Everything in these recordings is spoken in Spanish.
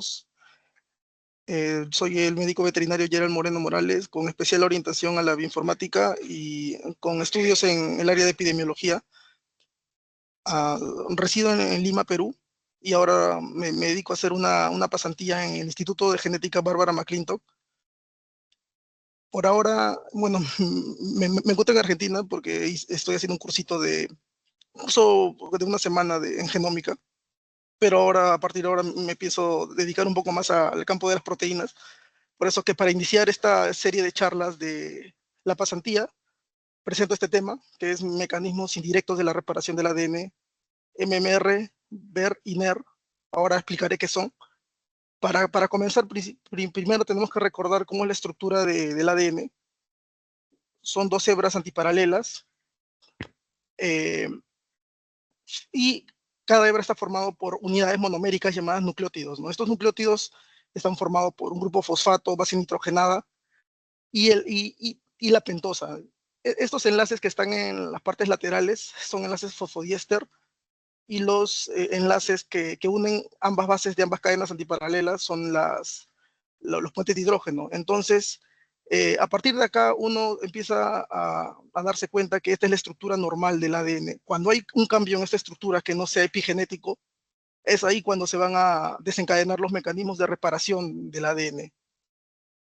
todos. Soy el médico veterinario Gerald Moreno Morales, con especial orientación a la bioinformática y con estudios en el área de epidemiología. Resido en Lima, Perú, y ahora me dedico a hacer una pasantía en el Instituto de Genética Bárbara McClintock. Por ahora, bueno, me encuentro en Argentina porque estoy haciendo un curso de una semana en genómica, pero ahora, a partir de ahora, me pienso dedicar un poco más al campo de las proteínas. Por eso que para iniciar esta serie de charlas de la pasantía, presento este tema, que es mecanismos indirectos de la reparación del ADN, MMR, BER y NER. Ahora explicaré qué son. Para comenzar, primero tenemos que recordar cómo es la estructura del ADN. Son dos hebras antiparalelas, y cada hebra está formado por unidades monoméricas llamadas nucleótidos, ¿no? Estos nucleótidos están formados por un grupo fosfato, base nitrogenada y la pentosa. Estos enlaces que están en las partes laterales son enlaces fosfodiéster, y los enlaces que unen ambas bases de ambas cadenas antiparalelas son los puentes de hidrógeno. Entonces, a partir de acá uno empieza a darse cuenta que esta es la estructura normal del ADN. Cuando hay un cambio en esta estructura que no sea epigenético, es ahí cuando se van a desencadenar los mecanismos de reparación del ADN.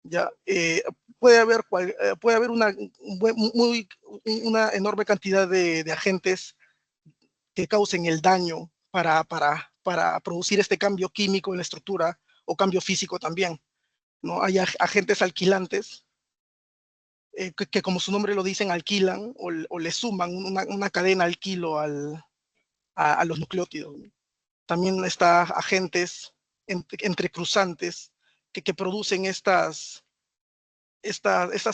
¿Ya? Puede haber una enorme cantidad de agentes que causen el daño para producir este cambio químico en la estructura o cambio físico también, ¿no? Hay agentes alquilantes que, como su nombre lo dicen, alquilan o le suman una cadena alquilo a los nucleótidos. También está agentes entrecruzantes que producen estas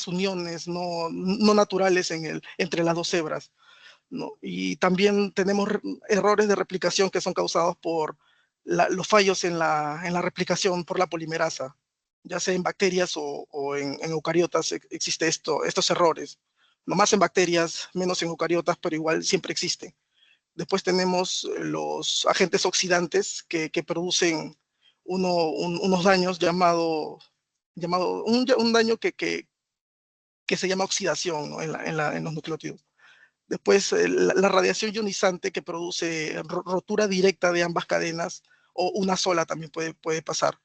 uniones no naturales entre las dos hebras, ¿no? Y también tenemos errores de replicación que son causados por los fallos en la replicación por la polimerasa, ya sea en bacterias o en eucariotas existe estos errores. No más en bacterias, menos en eucariotas, pero igual siempre existen. Después tenemos los agentes oxidantes que producen unos daños un daño que se llama oxidación, ¿no? en los nucleótidos. Después, la radiación ionizante que produce rotura directa de ambas cadenas, o una sola también puede pasar,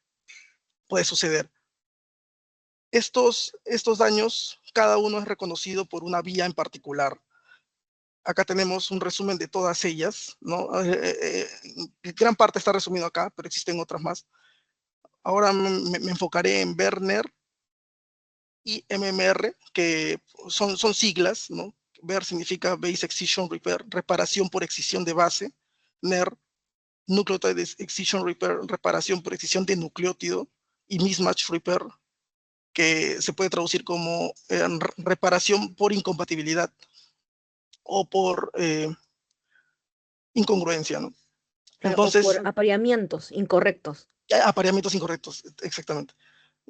puede suceder. Estos daños, cada uno es reconocido por una vía en particular. Acá tenemos un resumen de todas ellas, ¿no? Gran parte está resumido acá, pero existen otras más. Ahora me enfocaré en Werner y MMR, que son siglas, ¿no? BER significa Base Excision Repair, reparación por excisión de base. NER, Nucleotide Excision Repair, reparación por excisión de nucleótido. Y Mismatch Repair, que se puede traducir como reparación por incompatibilidad o por incongruencia, ¿no? O por Entonces, apareamientos incorrectos. apareamientos incorrectos, exactamente.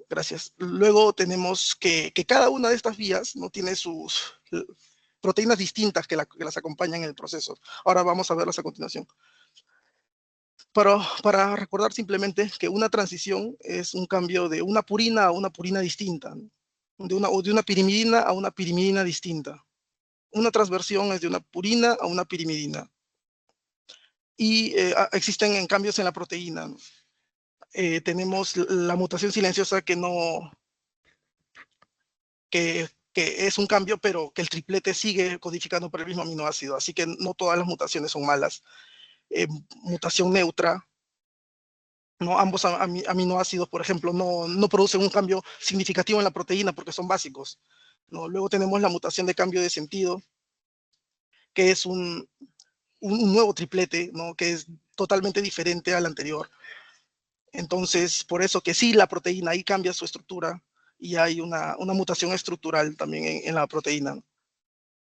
Gracias. Luego tenemos que cada una de estas vías no tiene sus proteínas distintas que las acompañan en el proceso. Ahora vamos a verlas a continuación. Para recordar simplemente que una transición es un cambio de una purina a una purina distinta, ¿no? O de una pirimidina a una pirimidina distinta. Una transversión es de una purina a una pirimidina. Y existen cambios en la proteína, ¿no? Tenemos la mutación silenciosa que es un cambio, pero que el triplete sigue codificando por el mismo aminoácido, así que no todas las mutaciones son malas. Mutación neutra, ¿no? Ambos aminoácidos, por ejemplo, no producen un cambio significativo en la proteína porque son básicos, ¿no? Luego tenemos la mutación de cambio de sentido, que es un nuevo triplete, ¿no? Que es totalmente diferente al anterior. Entonces, por eso que sí, la proteína ahí cambia su estructura, y hay una mutación estructural también en la proteína, ¿no?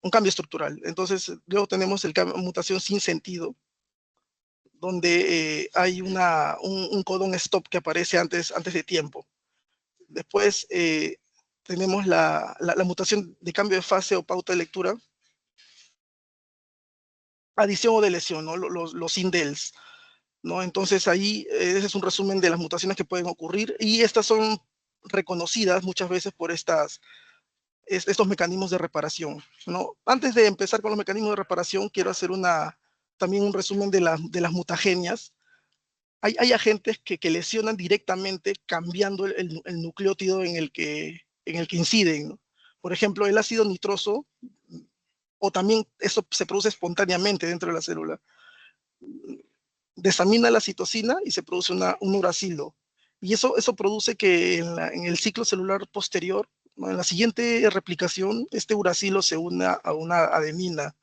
Un cambio estructural. Entonces, luego tenemos mutación sin sentido, donde hay un codón stop que aparece antes de tiempo. Después tenemos la mutación de cambio de fase o pauta de lectura, adición o deleción, ¿no? Los indels, ¿no? Entonces ahí ese es un resumen de las mutaciones que pueden ocurrir y estas son reconocidas muchas veces por estos mecanismos de reparación, ¿no? Antes de empezar con los mecanismos de reparación, quiero hacer también un resumen de las mutagenias. Hay agentes que lesionan directamente cambiando el nucleótido en el que inciden, ¿no? Por ejemplo, el ácido nitroso, o también eso se produce espontáneamente dentro de la célula, desamina la citosina y se produce un uracilo. Y eso produce que en el ciclo celular posterior, ¿no? En la siguiente replicación, este uracilo se una a una adenina,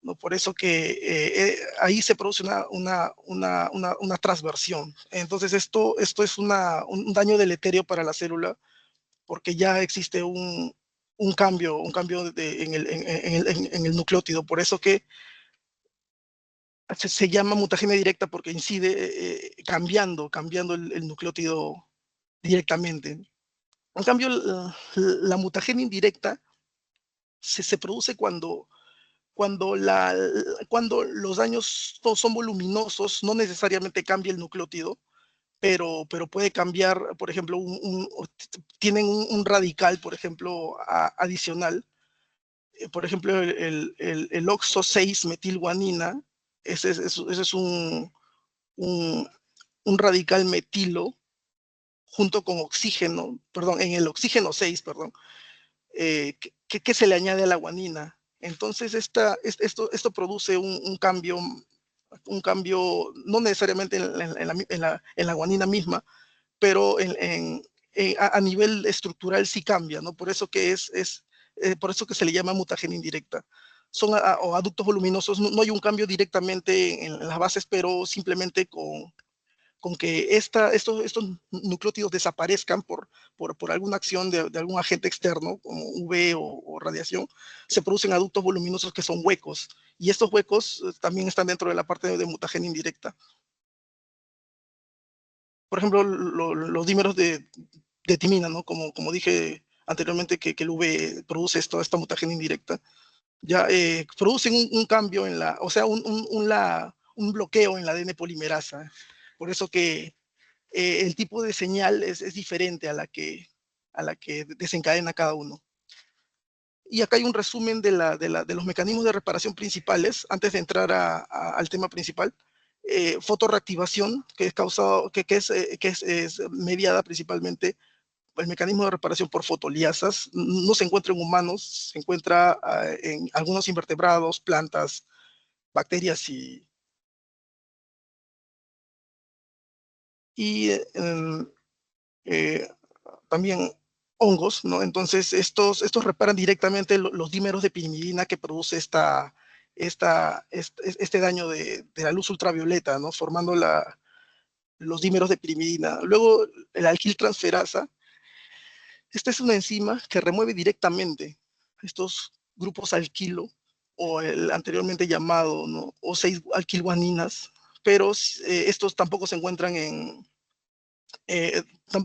¿no? Por eso que ahí se produce una transversión. Entonces esto es un daño deleterio para la célula porque ya existe un cambio en el nucleótido. Por eso que se llama mutagenia directa porque incide cambiando el nucleótido directamente. En cambio, la mutagenia indirecta se produce cuando los daños son voluminosos, no necesariamente cambia el nucleótido, pero puede cambiar, por ejemplo, tienen un radical, por ejemplo, adicional. Por ejemplo, el oxo 6 metilguanina, ese es un, un radical metilo junto con oxígeno, perdón, en el oxígeno 6, perdón, que se le añade a la guanina. Entonces, esto produce un cambio, no necesariamente en la guanina misma, pero a nivel estructural sí cambia, ¿no? Por eso que por eso que se le llama mutagenia indirecta. Son o aductos voluminosos, no hay un cambio directamente en las bases, pero simplemente con que estos nucleótidos desaparezcan por alguna acción de algún agente externo, como UV o radiación, se producen aductos voluminosos que son huecos. Y estos huecos también están dentro de la parte de mutagenia indirecta. Por ejemplo, los dímeros de timina, ¿no? Como dije anteriormente, que el UV produce esta mutagenia indirecta, ya producen un cambio o sea, un bloqueo en la ADN polimerasa. Por eso que el tipo de señal es diferente a la que desencadena cada uno. Y acá hay un resumen de los mecanismos de reparación principales, antes de entrar al tema principal. Fotorreactivación, que es mediada principalmente, el mecanismo de reparación por fotoliasas, no se encuentra en humanos, se encuentra en algunos invertebrados, plantas, bacterias y eh, también hongos, ¿no? Entonces, estos reparan directamente los dímeros de pirimidina que produce este daño de la luz ultravioleta, ¿no? Formando los dímeros de pirimidina. Luego, el alquiltransferasa, esta es una enzima que remueve directamente estos grupos alquilo, o el anteriormente llamado, ¿no? O6 alquilguaninas, pero estos tampoco se encuentran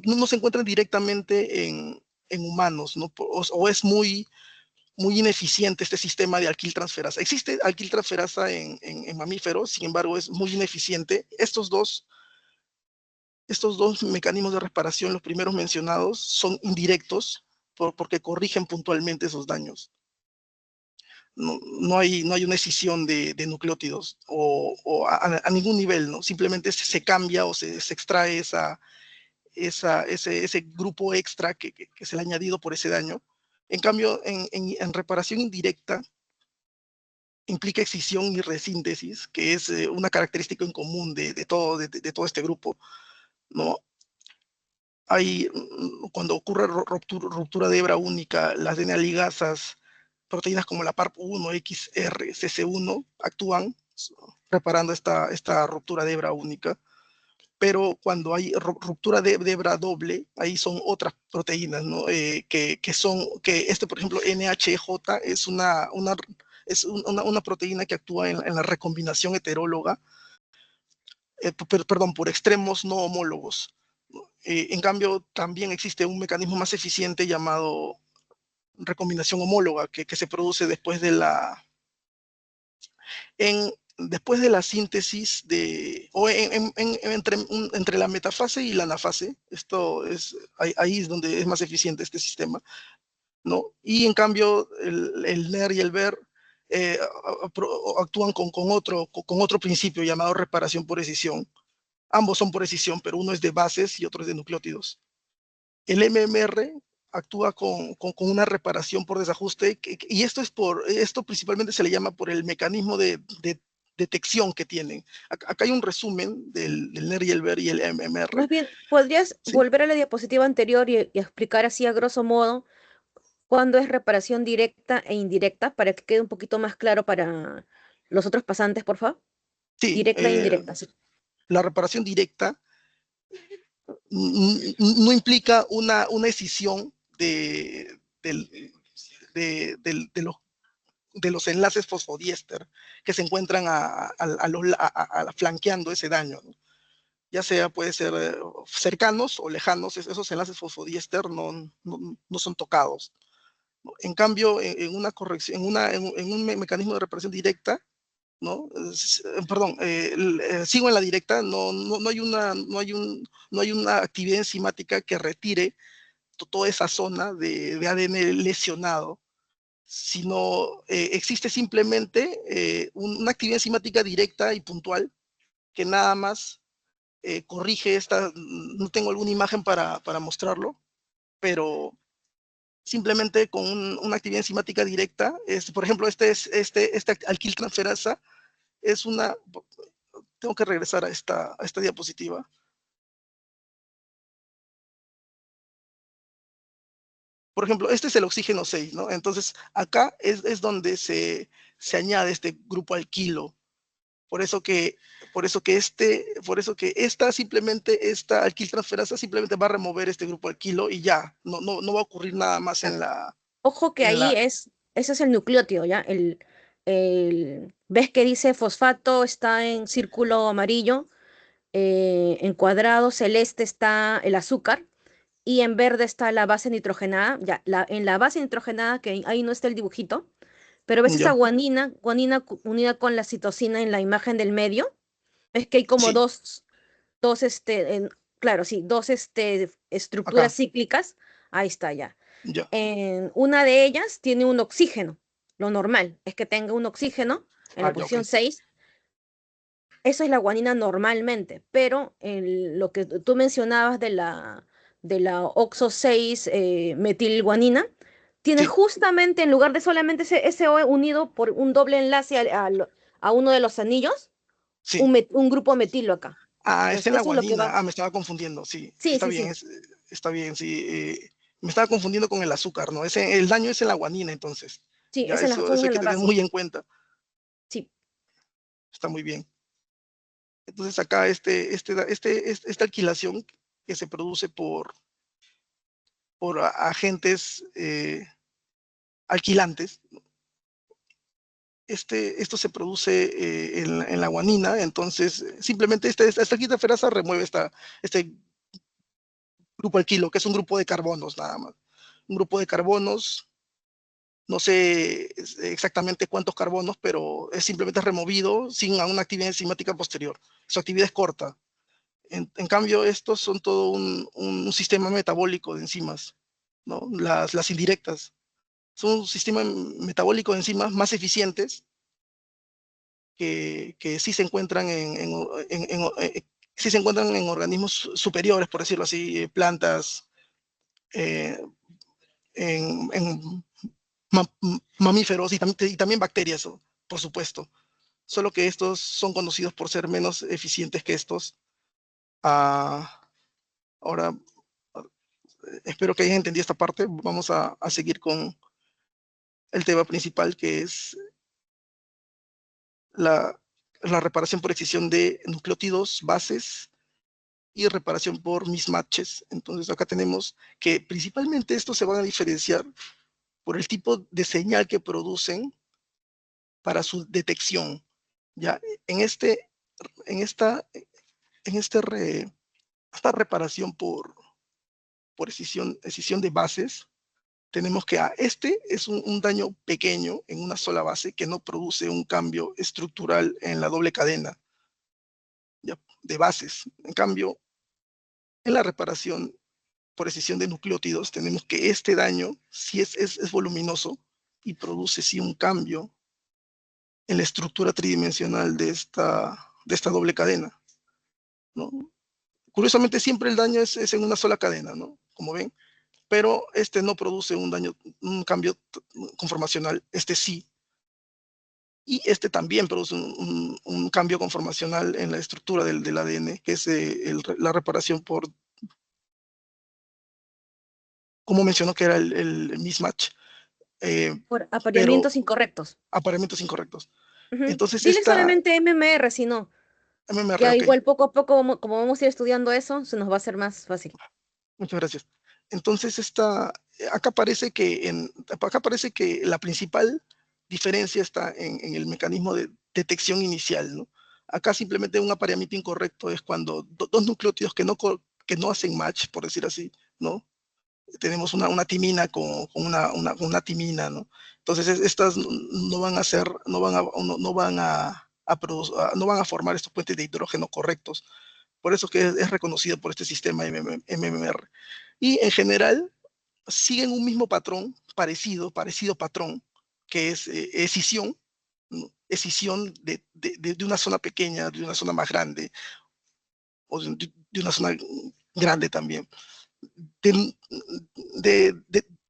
no se encuentran directamente en humanos, ¿no? O es muy, muy ineficiente este sistema de alquiltransferasa. Existe alquiltransferasa en mamíferos, sin embargo, es muy ineficiente. Estos dos mecanismos de reparación, los primeros mencionados, son indirectos porque corrigen puntualmente esos daños. No hay una escisión de nucleótidos o a ningún nivel, ¿no? Simplemente se cambia o se extrae ese grupo extra que se le ha añadido por ese daño. En cambio, en reparación indirecta, implica excisión y resíntesis, que es una característica en común de todo este grupo, ¿no? Cuando ocurre ruptura de hebra única, las DNA ligasas, proteínas como la PARP1, XR, CC1, actúan reparando esta ruptura de hebra única. Pero cuando hay ruptura de hebra doble, ahí son otras proteínas, ¿no? Por ejemplo, NHJ es una proteína que actúa en la recombinación heteróloga, perdón, por extremos no homólogos. En cambio, también existe un mecanismo más eficiente llamado recombinación homóloga, que se produce después en después de la síntesis entre la metafase y la anafase, ahí es donde es más eficiente este sistema, ¿no? Y en cambio, el NER y el BER actúan con otro principio llamado reparación por escisión. Ambos son por escisión, pero uno es de bases y otro es de nucleótidos. El MMR actúa con una reparación por desajuste, y esto principalmente se le llama por el mecanismo de detección que tienen. Acá hay un resumen del NER y el BER y el MMR. Más bien, ¿podrías ¿Sí? volver a la diapositiva anterior y explicar así a grosso modo cuándo es reparación directa e indirecta para que quede un poquito más claro para los otros pasantes, por favor? Sí, Directa e indirecta, sí. la reparación directa no implica una escisión de los enlaces fosfodiéster que se encuentran flanqueando ese daño, ¿no? Ya sea puede ser cercanos o lejanos, esos enlaces fosfodiéster no son tocados, ¿no? En cambio, en una corrección, en un mecanismo de reparación directa, ¿no? Perdón, sigo en la directa, no hay una actividad enzimática que retire toda esa zona de ADN lesionado, sino existe simplemente una actividad enzimática directa y puntual que nada más corrige no tengo alguna imagen para mostrarlo, pero simplemente con una actividad enzimática directa, por ejemplo, este alquiltransferasa es tengo que regresar a esta diapositiva. Por ejemplo, este es el oxígeno 6, ¿no? Entonces, acá es donde se añade este grupo alquilo. Por eso que esta alquiltransferasa simplemente va a remover este grupo alquilo y ya, no va a ocurrir nada más Ah, ojo que ahí ese es el nucleótido, ¿ya? ¿Ves que dice fosfato está en círculo amarillo? En cuadrado celeste está el azúcar y en verde está la base nitrogenada. Ya, en la base nitrogenada, que ahí no está el dibujito, pero ves esta ya, guanina unida con la citosina en la imagen del medio. Ves que hay como sí, dos, claro, sí, dos estructuras acá, cíclicas. Ahí está ya. ya, En una de ellas tiene un oxígeno. Lo normal es que tenga un oxígeno en la ya, ok, posición 6. Eso es la guanina normalmente, pero lo que tú mencionabas de la oxo 6 metilguanina tiene sí, justamente, en lugar de solamente ese O unido por un doble enlace a uno de los anillos, sí. un grupo metilo acá. Está Entonces, en la eso es lo que va. guanina. Me estaba confundiendo, sí, Sí, está sí, bien, sí. está bien, sí. Me estaba confundiendo con el azúcar, ¿no? El daño es en la guanina, entonces. Sí, Ya, son eso hay en que la tener base. muy en cuenta. Sí. Está muy bien. Entonces acá esta alquilación que se produce por agentes alquilantes, esto se produce en la guanina, entonces simplemente esta quitaferasa remueve este grupo alquilo, que es un grupo de carbonos nada más. Un grupo de carbonos, no sé exactamente cuántos carbonos, pero es simplemente removido sin una actividad enzimática posterior. Su actividad es corta. En cambio, estos son todo un sistema metabólico de enzimas, ¿no? Las indirectas. Son un sistema metabólico de enzimas más eficientes que sí se encuentran sí se encuentran en organismos superiores, por decirlo así, plantas, eh, en mamíferos y también bacterias, por supuesto. Solo que estos son conocidos por ser menos eficientes que estos. Ah, ahora, espero que hayan entendido esta parte. Vamos a seguir con el tema principal, que es la, la reparación por excisión de nucleótidos, bases y reparación por mismatches. Entonces acá tenemos que principalmente estos se van a diferenciar por el tipo de señal que producen para su detección. Ya en en esta, en esta reparación por escisión de bases, tenemos que este es un daño pequeño en una sola base que no produce un cambio estructural en la doble cadena, ¿ya?, de bases. En cambio, en la reparación por escisión de nucleótidos, tenemos que este daño sí es voluminoso y produce sí un cambio en la estructura tridimensional de esta doble cadena, ¿no? Curiosamente, siempre el daño es en una sola cadena, ¿no?, como ven, pero este no produce un cambio conformacional, este sí. Y este también produce un cambio conformacional en la estructura del ADN, que es la reparación por, como mencionó que era el mismatch, eh, Por pero apareamientos incorrectos. apareamientos incorrectos. Ujú. Entonces Dile esta solamente MMR, si no. MMR, Ya ok, igual poco a poco, como vamos a ir estudiando eso, se nos va a hacer más fácil. muchas gracias. Entonces acá parece que la principal diferencia está en el mecanismo de detección inicial, ¿no? Acá simplemente un apareamiento incorrecto es cuando dos nucleótidos que no hacen match, por decir así, ¿no? Tenemos una timina con una timina, ¿no? Entonces estas no van a ser, no van a formar estos puentes de hidrógeno correctos. Por eso que es reconocido por este sistema MMR. Y en general siguen un mismo patrón, parecido patrón, que es escisión, ¿no?, escisión de una zona pequeña, de una zona más grande, o de una zona grande también, de,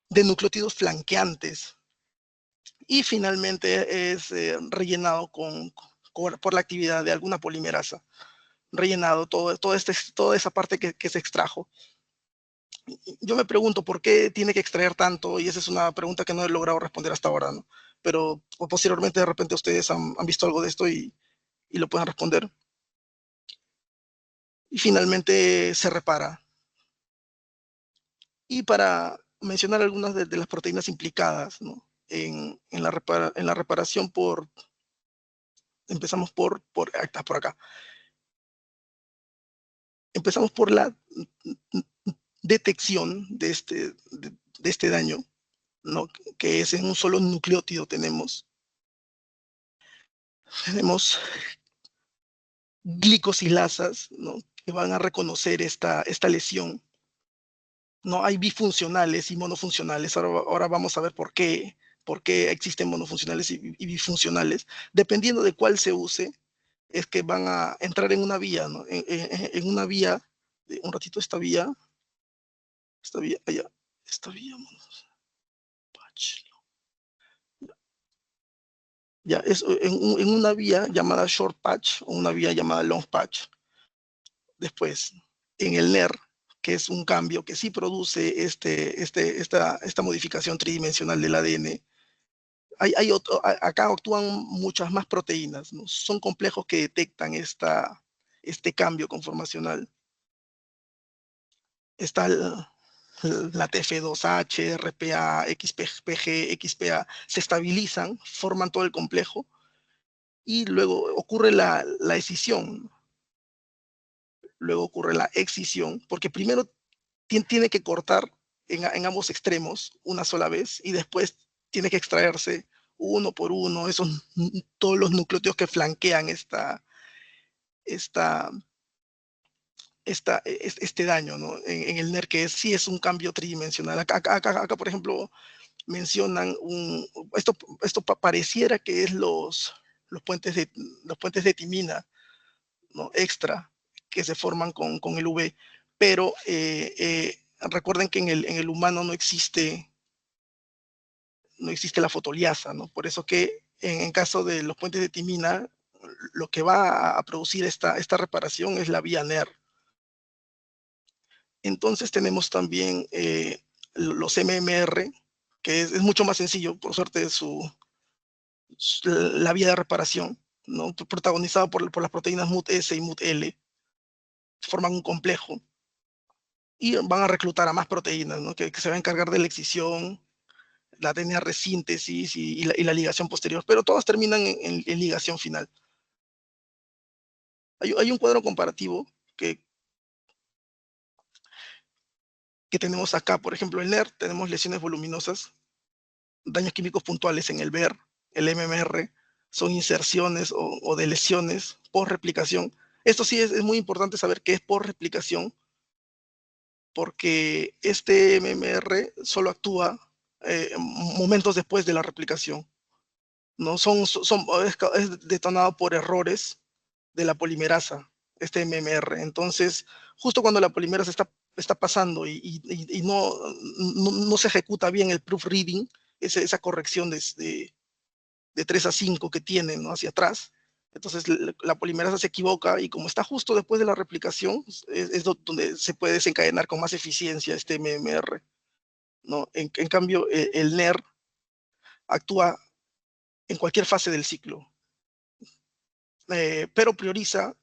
de nucleótidos flanqueantes. Y finalmente es rellenado por la actividad de alguna polimerasa, rellenado toda esa parte que se extrajo. Yo me pregunto por qué tiene que extraer tanto, y esa es una pregunta que no he logrado responder hasta ahora, ¿no? Pero posteriormente de repente ustedes han visto algo de esto y lo pueden responder. Y finalmente se repara. Y para mencionar algunas de las proteínas implicadas, ¿no?, en la reparación empezamos por acá. Empezamos por la detección de este daño, ¿no?, que es en un solo nucleótido tenemos glicosilasas, ¿no?, que van a reconocer esta lesión. No hay bifuncionales y monofuncionales. Ahora vamos a ver por qué existen monofuncionales y bifuncionales. Dependiendo de cuál se use, es que van a entrar en una vía, ¿no? En una vía, un ratito allá, esta vía, patch, ya, es en una vía llamada short patch o una vía llamada long patch. Después, en el NER, que es un cambio que sí produce esta modificación tridimensional del ADN, acá actúan muchas más proteínas, ¿no? Son complejos que detectan este cambio conformacional. Está la TF2H, RPA, XPG, XPA, se estabilizan, forman todo el complejo y luego ocurre la escisión, luego ocurre la excisión, porque primero tiene que cortar en ambos extremos una sola vez y después tiene que extraerse uno por uno, todos los nucleótidos que flanquean esta, este daño, ¿no?, en el NER, que sí es un cambio tridimensional. Acá, por ejemplo, mencionan esto pareciera que es los puentes de timina, ¿no?, extra, que se forman con el UV, pero recuerden que en el humano no existe la fotoliasa, ¿no? Por eso que en caso de los puentes de timina, lo que va a producir esta reparación es la vía NER. Entonces tenemos también los MMR, que es mucho más sencillo, por suerte, la vía de reparación, ¿no?, protagonizada por las proteínas MUT-S y MUT-L, forman un complejo y van a reclutar a más proteínas, ¿no?, que se van a encargar de la excisión, la DNA resíntesis y la ligación posterior, pero todas terminan en ligación final. Hay un cuadro comparativo que que tenemos acá, por ejemplo, en NER tenemos lesiones voluminosas, daños químicos puntuales en el BER, el MMR, son inserciones o de lesiones por replicación. Esto sí es muy importante saber qué es por replicación, porque este MMR solo actúa momentos después de la replicación. ¿No? Es detonado por errores de la polimerasa, este MMR. Entonces, justo cuando la polimerasa está pasando y no se ejecuta bien el proofreading, esa corrección de 3 a 5 que tiene, ¿no? Hacia atrás, entonces la polimerasa se equivoca y como está justo después de la replicación, es donde se puede desencadenar con más eficiencia este MMR, ¿no? En cambio, el NER actúa en cualquier fase del ciclo, pero prioriza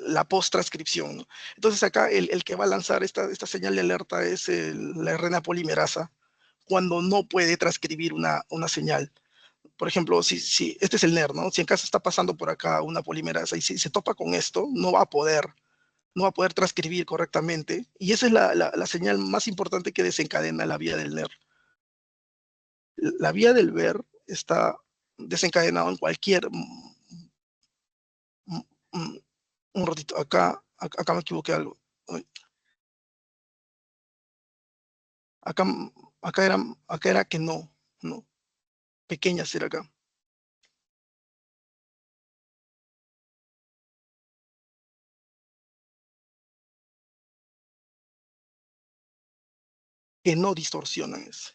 la post-transcripción, ¿no? Entonces acá el que va a lanzar esta señal de alerta es la RNA polimerasa cuando no puede transcribir una señal. Por ejemplo, si este es el NER, ¿no? Si en caso está pasando por acá una polimerasa y si se topa con esto, no va a poder transcribir correctamente, y esa es la señal más importante que desencadena la vía del NER. La vía del BER está desencadenado en cualquier... un ratito, acá me equivoqué algo. Acá, acá era que no, pequeña era acá. Que no distorsionan eso.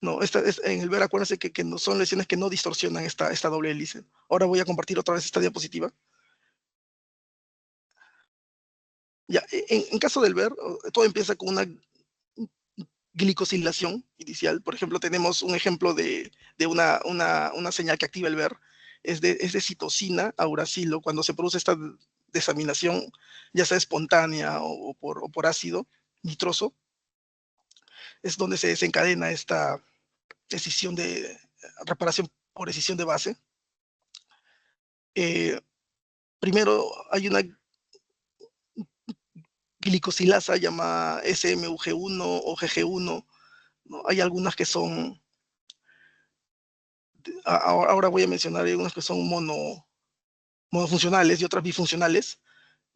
No, en el ver, acuérdense que no son lesiones que no distorsionan esta doble hélice. Ahora voy a compartir otra vez esta diapositiva. Ya, en caso del ver, todo empieza con una glicosilación inicial. Por ejemplo, tenemos un ejemplo de una señal que activa el ver. Es de citosina a uracilo. Cuando se produce esta desaminación, ya sea espontánea o por ácido nitroso, es donde se desencadena esta escisión de reparación por escisión de base. Primero hay una glicosilasa llamada SMUG1 o GG1, ¿no? Hay algunas que son, ahora voy a mencionar algunas que son monofuncionales y otras bifuncionales,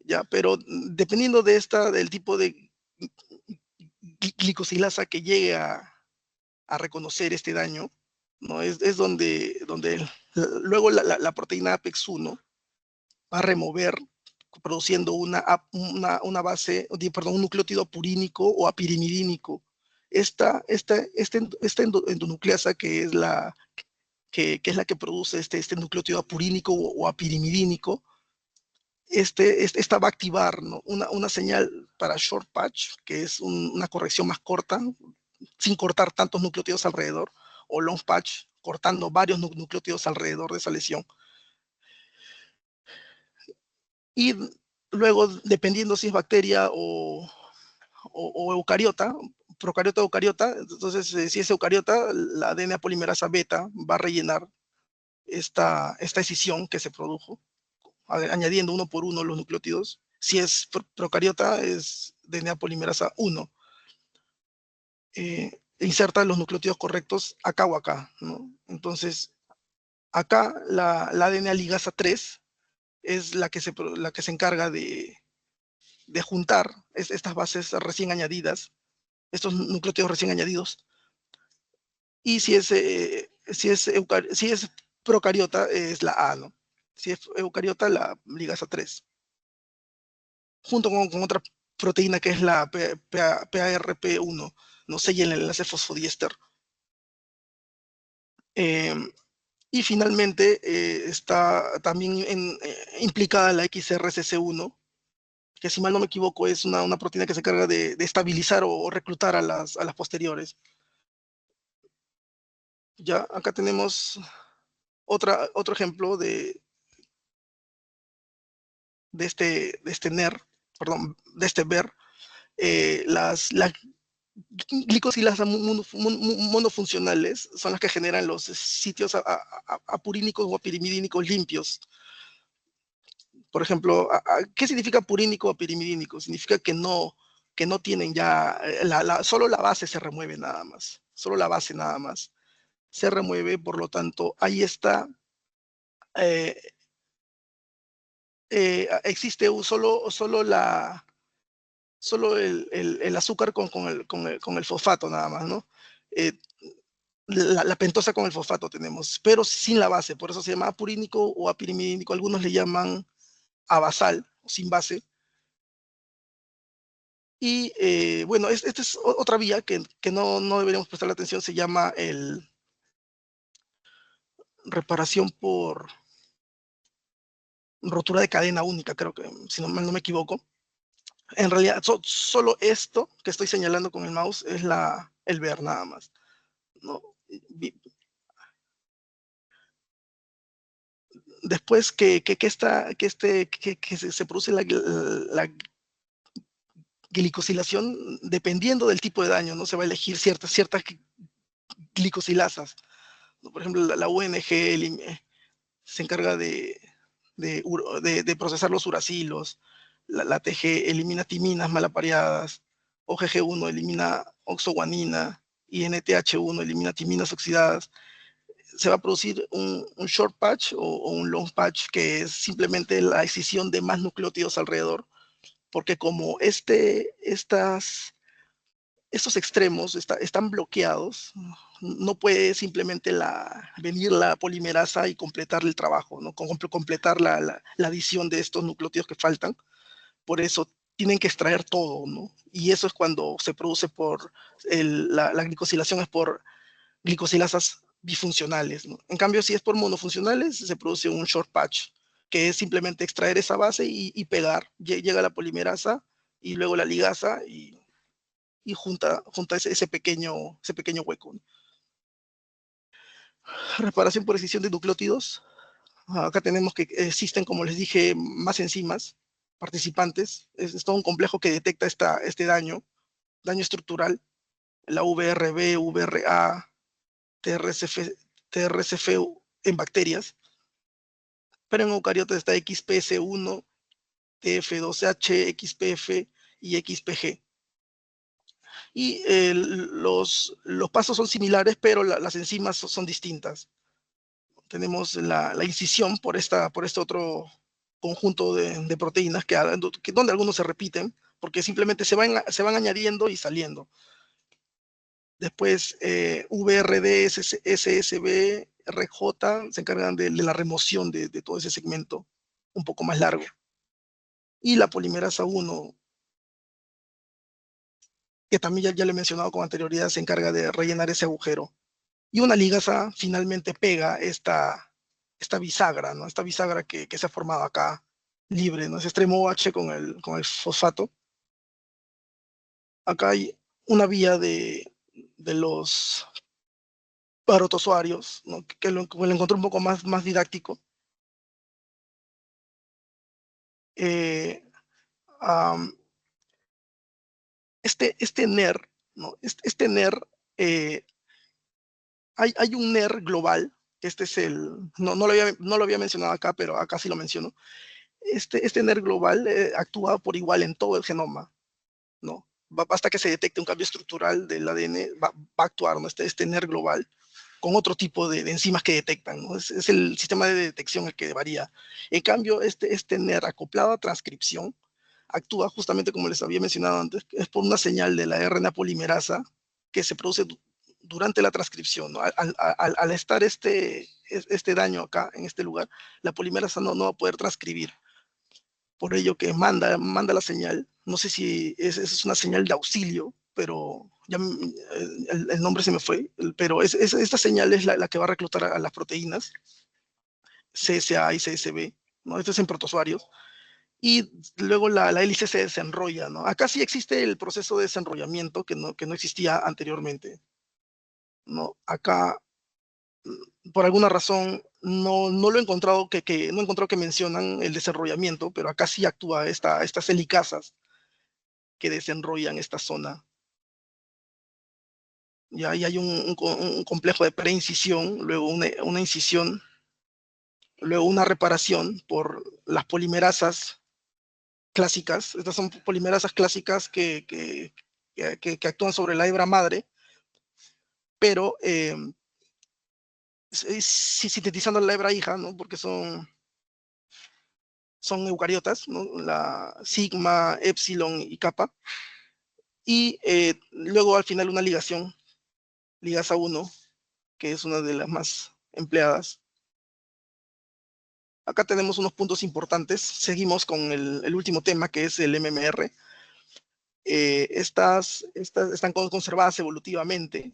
¿ya? Pero dependiendo del tipo de glicosilasa que llegue a reconocer este daño, ¿no? Es donde luego la proteína APEX1 va a remover produciendo una base, perdón, un nucleótido purínico o apirimidínico. Esta endonucleasa que es la que produce este nucleótido apurínico o apirimidínico, esta va a activar, ¿no? una señal para short patch, que es una corrección más corta, sin cortar tantos nucleótidos alrededor, o long patch, cortando varios nucleótidos alrededor de esa lesión. Y luego, dependiendo si es bacteria o eucariota, procariota o eucariota, entonces si es eucariota, la DNA polimerasa beta va a rellenar esta escisión que se produjo, añadiendo uno por uno los nucleótidos. Si es procariota, es DNA polimerasa 1. Inserta los nucleótidos correctos acá o acá, ¿no? Entonces, acá la ADN ligasa 3 es la que se encarga de juntar estas bases recién añadidas, estos nucleótidos recién añadidos. Y si es procariota, es la A, ¿no? Si es eucariota, la ligasa 3. Junto con otra proteína que es la PARP1, ¿no? Sella el enlace fosfodiéster. Y finalmente está también implicada la XRCC1, que si mal no me equivoco es una proteína que se encarga de estabilizar o reclutar a las posteriores. Ya, acá tenemos otro ejemplo de este NER, perdón, de este BER. Las glicosilas monofuncionales son las que generan los sitios apurínicos o apirimidínicos limpios, Por ejemplo, ¿qué significa purínico o pirimidínico? Significa que no tienen ya, solo la base se remueve nada más, solo la base nada más se remueve, por lo tanto, ahí está, existe solo el azúcar con el fosfato nada más, ¿no? La pentosa con el fosfato tenemos, pero sin la base, por eso se llama apurínico o apirimidínico, algunos le llaman abasal, sin base. Y bueno, esta es otra vía que no deberíamos prestar atención, se llama reparación por rotura de cadena única, creo que, si no me equivoco. En realidad, solo esto que estoy señalando con el mouse es el ver nada más, ¿no? Después que se produce la glicosilación, dependiendo del tipo de daño, ¿no? Se va a elegir ciertas glicosilasas, ¿no? Por ejemplo, la UNG se encarga de procesar los uracilos, la TG elimina timinas malapareadas, OGG1 elimina oxoguanina y NTH1 elimina timinas oxidadas. Se va a producir un short patch o un long patch, que es simplemente la escisión de más nucleótidos alrededor, porque como estos extremos están bloqueados, no puede simplemente venir la polimerasa y completar el trabajo, ¿no? Completar la adición de estos nucleótidos que faltan. Por eso tienen que extraer todo, ¿no? Y eso es cuando se produce la glicosilación es por glicosilasas bifuncionales, ¿no? En cambio, si es por monofuncionales, se produce un short patch, que es simplemente extraer esa base y pegar. Llega la polimerasa y luego la ligasa y junta ese pequeño hueco, ¿no? Reparación por escisión de nucleótidos. Acá tenemos que existen, como les dije, más enzimas participantes. Es todo un complejo que detecta este daño estructural. La VRB, VRA, TRCF en bacterias. Pero en eucariotas está XPS1, TF2H, XPF y XPG. Y los pasos son similares, pero las enzimas son distintas. Tenemos la incisión por este otro conjunto de proteínas donde algunos se repiten, porque simplemente se van añadiendo y saliendo. Después VRD, SSB, RJ se encargan de la remoción de todo ese segmento un poco más largo. Y la polimerasa 1, que también ya lo he mencionado con anterioridad, se encarga de rellenar ese agujero. Y una ligasa finalmente pega esta bisagra, ¿no? Esta bisagra que se ha formado acá libre, ¿no? Ese extremo OH con el fosfato. Acá hay una vía de los parotozoarios, ¿no? Que lo encontré un poco más didáctico. Este NER, ¿no? Este NER, hay un NER global, este es no lo había mencionado acá, pero acá sí lo menciono. Este NER global actúa por igual en todo el genoma, ¿no? Basta que se detecte un cambio estructural del ADN, va a actuar, ¿no? Este NER global con otro tipo de enzimas que detectan, ¿no? Es el sistema de detección el que varía. En cambio, este NER acoplado a transcripción actúa justamente como les había mencionado antes, es por una señal de la RNA polimerasa que se produce durante la transcripción, ¿no? Al estar este daño acá, en este lugar, la polimerasa no va a poder transcribir. Por ello que manda la señal. No sé si es una señal de auxilio, pero ya el nombre se me fue. Pero esta señal es la que va a reclutar a las proteínas CSA y CSB, ¿no? Esto es en protozoarios. Y luego la hélice se desenrolla, ¿no? Acá sí existe el proceso de desenrollamiento que no existía anteriormente, ¿no? Acá, por alguna razón, no lo he encontrado no he encontrado que mencionan el desenrollamiento, pero acá sí actúa estas helicasas que desenrollan esta zona. Y ahí hay un complejo de preincisión, luego una incisión luego una reparación por las polimerasas clásicas. Estas son polimerasas clásicas que actúan sobre la hebra madre, pero sintetizando la hebra hija, ¿no? Porque son eucariotas, ¿no? La sigma, epsilon y kappa. Y luego al final una ligación, ligasa 1, que es una de las más empleadas. Acá tenemos unos puntos importantes. Seguimos con el último tema, que es el MMR. Estas están conservadas evolutivamente.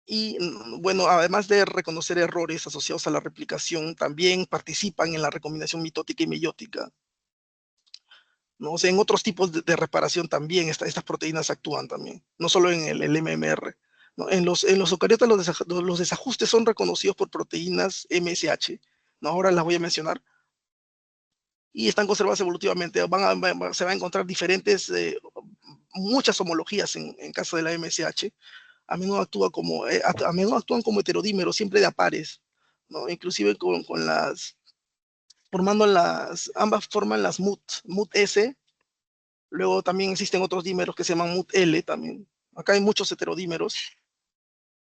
Y bueno, además de reconocer errores asociados a la replicación, también participan en la recombinación mitótica y meiótica, ¿no? O sea, en otros tipos de reparación también estas proteínas actúan también, no solo en el MMR, ¿no? En los eucariotas los desajustes son reconocidos por proteínas MSH, ¿no? Ahora las voy a mencionar, y están conservadas evolutivamente. Se van a encontrar diferentes, muchas homologías en caso de la MSH. A menudo actúan como heterodímeros, siempre de a pares, ¿no? Inclusive ambas forman las MUT-S. Luego también existen otros dímeros que se llaman MUT-L también. Acá hay muchos heterodímeros,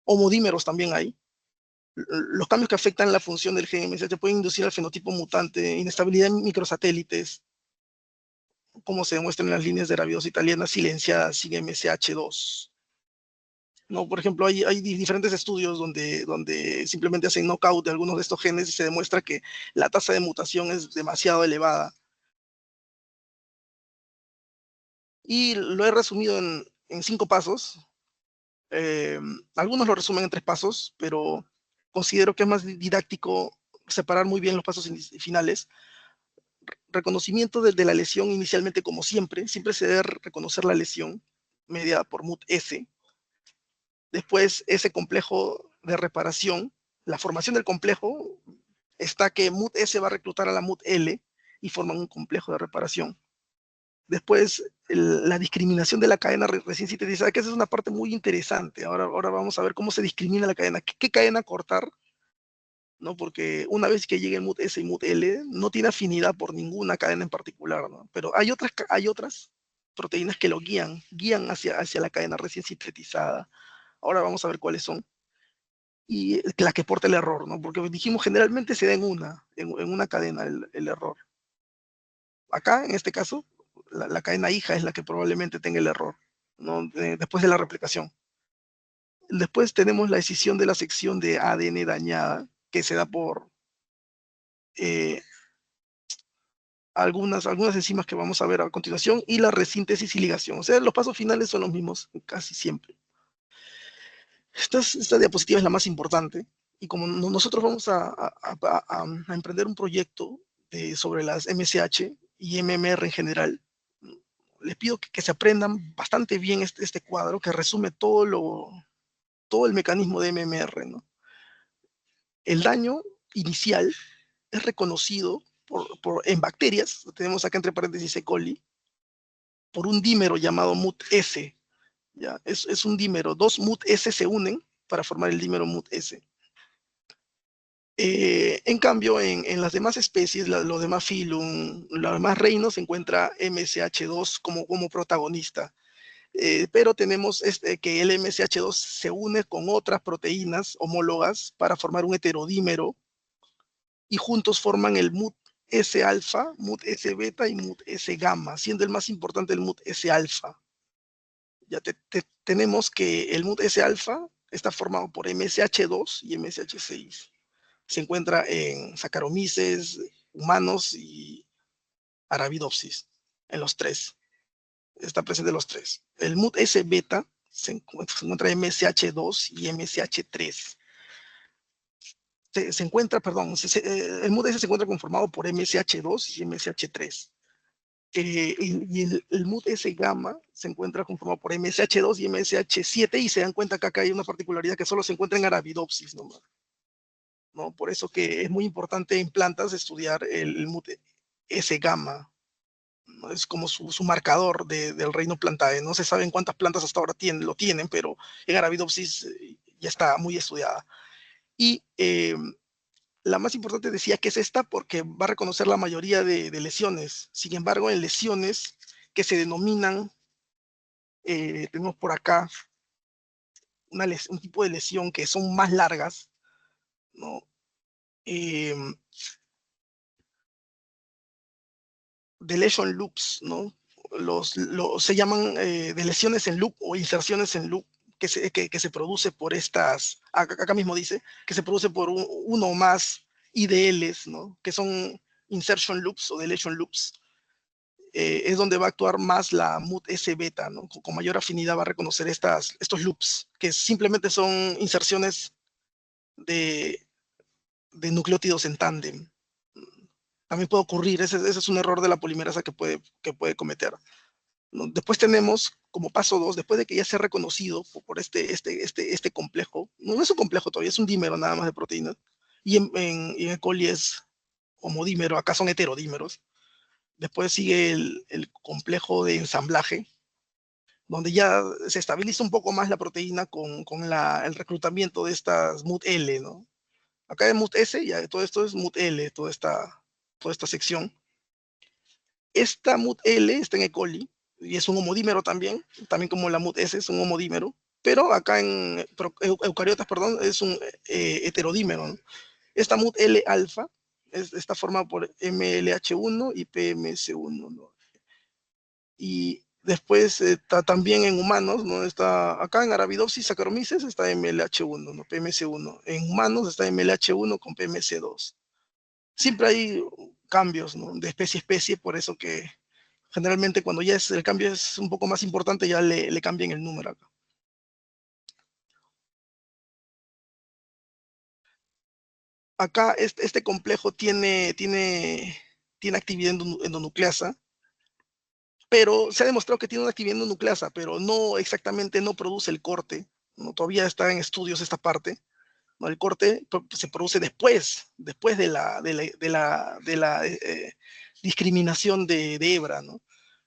homodímeros también hay. Los cambios que afectan la función del gen MSH pueden inducir al fenotipo mutante, inestabilidad en microsatelítes, como se demuestra en las líneas de rabidosa italiana silenciadas sin MSH2. ¿No? Por ejemplo, hay diferentes estudios donde simplemente hacen knockout de algunos de estos genes y se demuestra que la tasa de mutación es demasiado elevada. Y lo he resumido en 5 pasos. Algunos lo resumen en 3 pasos, pero considero que es más didáctico separar muy bien los pasos finales. Reconocimiento de la lesión inicialmente, como siempre se debe reconocer la lesión mediada por MUT-S. Después, ese complejo de reparación, la formación del complejo, está que MUT-S va a reclutar a la MUT-L y forman un complejo de reparación. Después, la discriminación de la cadena recién sintetizada, que esa es una parte muy interesante. Ahora vamos a ver cómo se discrimina la cadena, qué cadena cortar, ¿no? Porque una vez que llegue el MUT-S y MUT-L, no tiene afinidad por ninguna cadena en particular, ¿no? Pero hay otras proteínas que lo guían hacia la cadena recién sintetizada. Ahora vamos a ver cuáles son. Y la que porta el error, ¿no? Porque dijimos generalmente se da en una cadena el error. Acá, en este caso, la cadena hija es la que probablemente tenga el error, ¿no? Después de la replicación. Después tenemos la escisión de la sección de ADN dañada, que se da por algunas enzimas que vamos a ver a continuación, y la resíntesis y ligación. O sea, los pasos finales son los mismos casi siempre. Esta diapositiva es la más importante, y como nosotros vamos a emprender un proyecto sobre las MSH y MMR en general, les pido que se aprendan bastante bien este cuadro que resume todo el mecanismo de MMR, ¿no? El daño inicial es reconocido en bacterias, tenemos acá entre paréntesis E. coli, por un dímero llamado MUT-S. ¿Ya? Es un dímero, 2 MUT-S se unen para formar el dímero MUT-S. En cambio, en las demás especies, los demás filum, los demás reinos, se encuentra MSH2 como protagonista. Pero tenemos que el MSH2 se une con otras proteínas homólogas para formar un heterodímero, y juntos forman el MUT-S alfa, MUT-S beta y MUT-S gamma, siendo el más importante el MUT-S alfa. Ya tenemos que el MUT-S alfa está formado por MSH2 y MSH6. Se encuentra en Saccharomyces, humanos y Arabidopsis, en los 3. Está presente en los 3. El MUT-S beta se encuentra en MSH2 y MSH3. El MUT-S se encuentra conformado por MSH2 y MSH3. Y el MUT-S gamma se encuentra conformado por MSH2 y MSH7, y se dan cuenta que acá hay una particularidad que solo se encuentra en Arabidopsis nomás, ¿no? Por eso que es muy importante en plantas estudiar el MUT-S gamma, ¿no? Es como su marcador del reino Plantae. No se saben cuántas plantas hasta ahora lo tienen, pero en Arabidopsis ya está muy estudiada. Y La más importante decía que es esta porque va a reconocer la mayoría de lesiones. Sin embargo, en lesiones que se denominan, tenemos por acá un tipo de lesión que son más largas, ¿no? De lesion loops, ¿no? Se llaman de lesiones en loop o inserciones en loop que se produce por estas, acá mismo dice, que se produce por uno o más IDLs, ¿no? Que son insertion loops o deletion loops. Es donde va a actuar más la MUT-S beta, ¿no? Con mayor afinidad va a reconocer estos loops, que simplemente son inserciones de, de nucleótidos en tándem. También puede ocurrir, ese es un error de la polimerasa que puede cometer, ¿no? Después tenemos, como paso 2, después de que ya sea reconocido por este complejo, no es un complejo todavía, es un dímero nada más de proteínas, y en E. coli es homodímero, acá son heterodímeros. Después sigue el complejo de ensamblaje, donde ya se estabiliza un poco más la proteína con el reclutamiento de estas MUT-L, ¿no? Acá es MUT-S, ya todo esto es MUT-L, toda esta sección. Esta MUT-L está en E. coli y es un homodímero también como la MUT-S es un homodímero, pero acá en eucariotas, perdón, es un heterodímero, ¿no? Esta MUT-L alfa está formada por MLH1 y PMS1, ¿no? Y después también en humanos, ¿no? Está acá en Arabidopsis, Saccharomyces está MLH1, ¿no? PMS1. En humanos está MLH1 con PMS2. Siempre hay cambios, ¿no? De especie a especie, por eso que generalmente cuando ya el cambio es un poco más importante, ya le cambian el número acá. Acá este complejo tiene actividad endonucleasa, pero se ha demostrado que tiene una actividad endonucleasa, pero no exactamente no produce el corte, ¿no? Todavía está en estudios esta parte, ¿no? El corte se produce después de la discriminación de hebra, ¿no?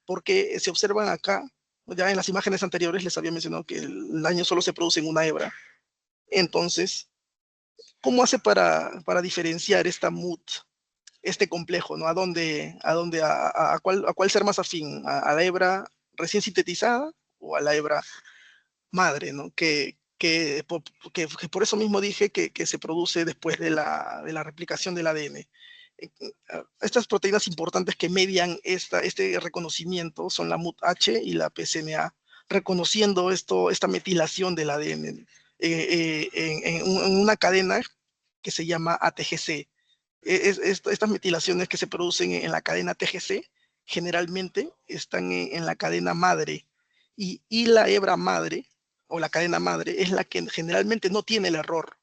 Porque se observan acá, ya en las imágenes anteriores les había mencionado que el daño solo se produce en una hebra. Entonces, ¿cómo hace para diferenciar esta MUT, este complejo, ¿no? ¿A cuál ser más afín? ¿A la hebra recién sintetizada o a la hebra madre, ¿no? Que por eso mismo dije que se produce después de la replicación del ADN. Estas proteínas importantes que median este reconocimiento son la MUT-H y la PSMA, reconociendo esta metilación del ADN en una cadena que se llama ATGC. Estas metilaciones que se producen en la cadena TGC generalmente están en la cadena madre y la hebra madre o la cadena madre es la que generalmente no tiene el error,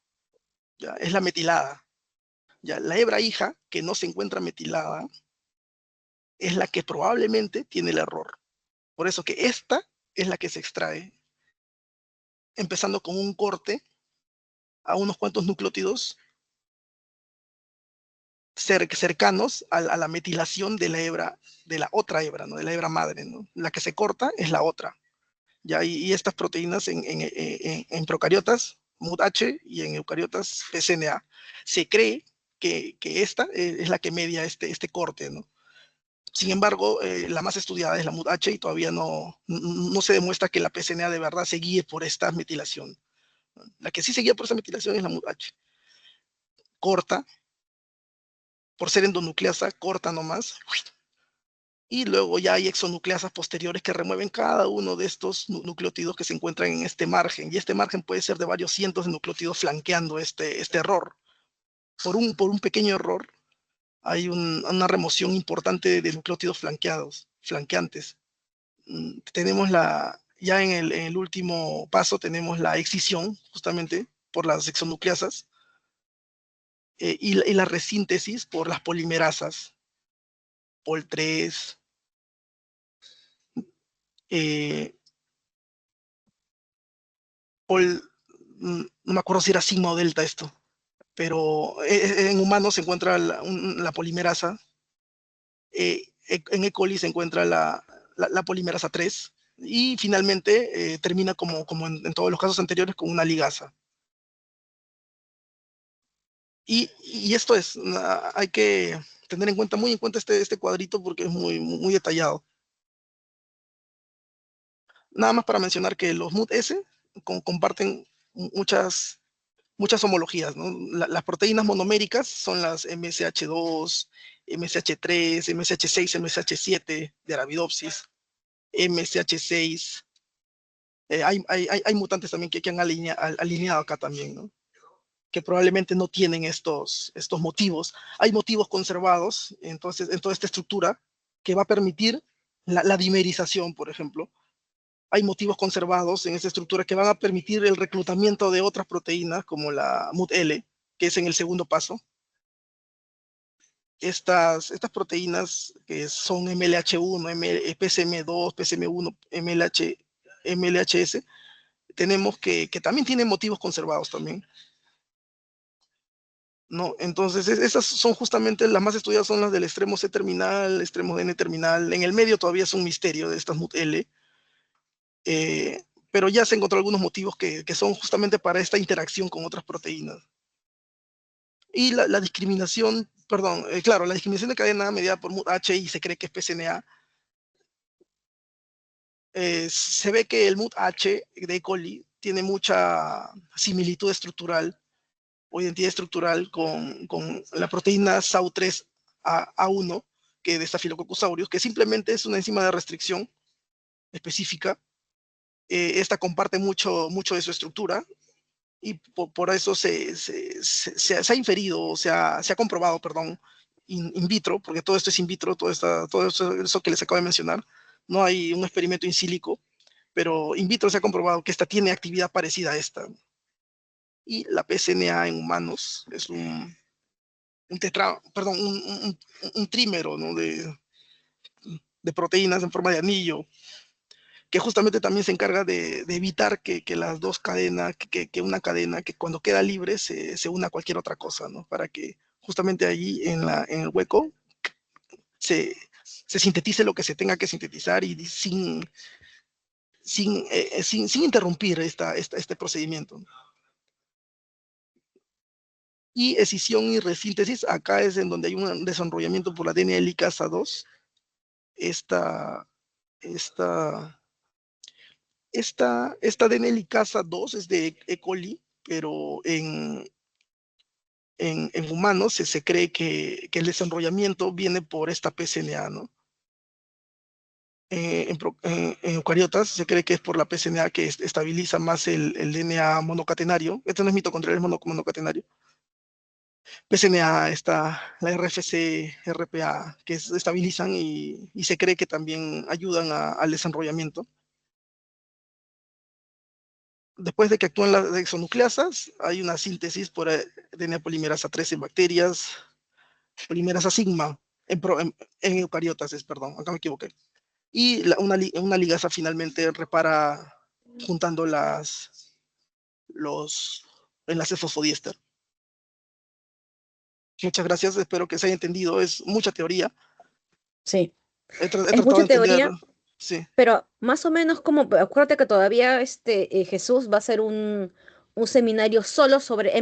¿ya? Es la metilada. ¿Ya? La hebra hija que no se encuentra metilada es la que probablemente tiene el error. Por eso que esta es la que se extrae, empezando con un corte a unos cuantos nucleótidos cercanos a la metilación de la hebra, de la otra hebra, ¿no? De la hebra madre, ¿no? La que se corta es la otra. ¿Ya? Y estas proteínas en procariotas, MUT-H, y en eucariotas, PSNA, se cree que esta es la que media este corte, ¿no? Sin embargo, la más estudiada es la MUT-H y todavía no se demuestra que la PSNA de verdad se guíe por esta metilación. La que sí se guía por esta metilación es la MUT-H. Corta, por ser endonucleasa, corta nomás, y luego ya hay exonucleasas posteriores que remueven cada uno de estos nucleótidos que se encuentran en este margen, y este margen puede ser de varios cientos de nucleótidos flanqueando este error. Por un pequeño error hay una remoción importante de nucleótidos flanqueantes. Tenemos ya en el último paso tenemos la excisión, justamente, por las exonucleasas, y la resíntesis por las polimerasas, POL3, eh, Pol, no me acuerdo si era sigma o delta esto, pero en humanos se encuentra la polimerasa, en E. coli se encuentra la polimerasa 3, y finalmente termina como en todos los casos anteriores con una ligasa. Y esto es, hay que tener en cuenta, muy en cuenta este cuadrito porque es muy detallado. Nada más para mencionar que los MUT-S comparten muchas homologías, ¿no? Las proteínas monoméricas son las MSH2, MSH3, MSH6, MSH7 de Arabidopsis, MSH6. Hay mutantes también que han alineado acá también, ¿no? Que probablemente no tienen estos motivos. Hay motivos conservados entonces, en toda esta estructura que va a permitir la dimerización, por ejemplo. Hay motivos conservados en esta estructura que van a permitir el reclutamiento de otras proteínas como la MUT-L, que es en el segundo paso. Estas proteínas que son MLH1, PSM2, PSM1, MLHS, tenemos que también tienen motivos conservados también. ¿No? Entonces, esas son justamente las más estudiadas, son las del extremo C terminal, extremo N terminal. En el medio todavía es un misterio de estas MUT-L, pero ya se encontró algunos motivos que son justamente para esta interacción con otras proteínas. Y la discriminación, perdón, claro, la discriminación de cadena mediada por MUT-H y se cree que es PSNA, se ve que el MUT-H de E. coli tiene mucha similitud estructural o identidad estructural con la proteína SAU3A1, que de Staphylococcus aureus, que simplemente es una enzima de restricción específica. Esta comparte mucho de su estructura y por eso se ha inferido, o se ha comprobado, perdón, in vitro, porque todo esto es in vitro, todo eso que les acabo de mencionar. No hay un experimento in silico, pero in vitro se ha comprobado que esta tiene actividad parecida a esta. Y la PSNA en humanos es un trímero, ¿no? de proteínas en forma de anillo, que justamente también se encarga de evitar que las dos cadenas, que una cadena que cuando queda libre se una a cualquier otra cosa, ¿no? Para que justamente allí en el hueco se, se sintetice lo que se tenga que sintetizar y sin interrumpir este procedimiento. Y escisión y resíntesis, acá es en donde hay un desenrollamiento por la DNA helicasa 2. Esta DNA helicasa 2 es de E. coli, pero en humanos se cree que el desenrollamiento viene por esta PSNA, ¿no? En eucariotas se cree que es por la PSNA que estabiliza más el DNA monocatenario. Este no es mitocondrial, es monocatenario. PSNA está la RFC, RPA, que estabilizan y se cree que también ayudan al desenrollamiento. Después de que actúan las exonucleasas, hay una síntesis por DNA polimerasa 3 en bacterias, polimerasa sigma en eucariotas, perdón, acá me equivoqué. Y una ligasa finalmente repara juntando los enlaces fosfodiéster. Muchas gracias, espero que se haya entendido, es mucha teoría. Sí, He es tratado mucha de entender, teoría, sí. pero más o menos como, acuérdate que todavía Jesús va a hacer un seminario solo sobre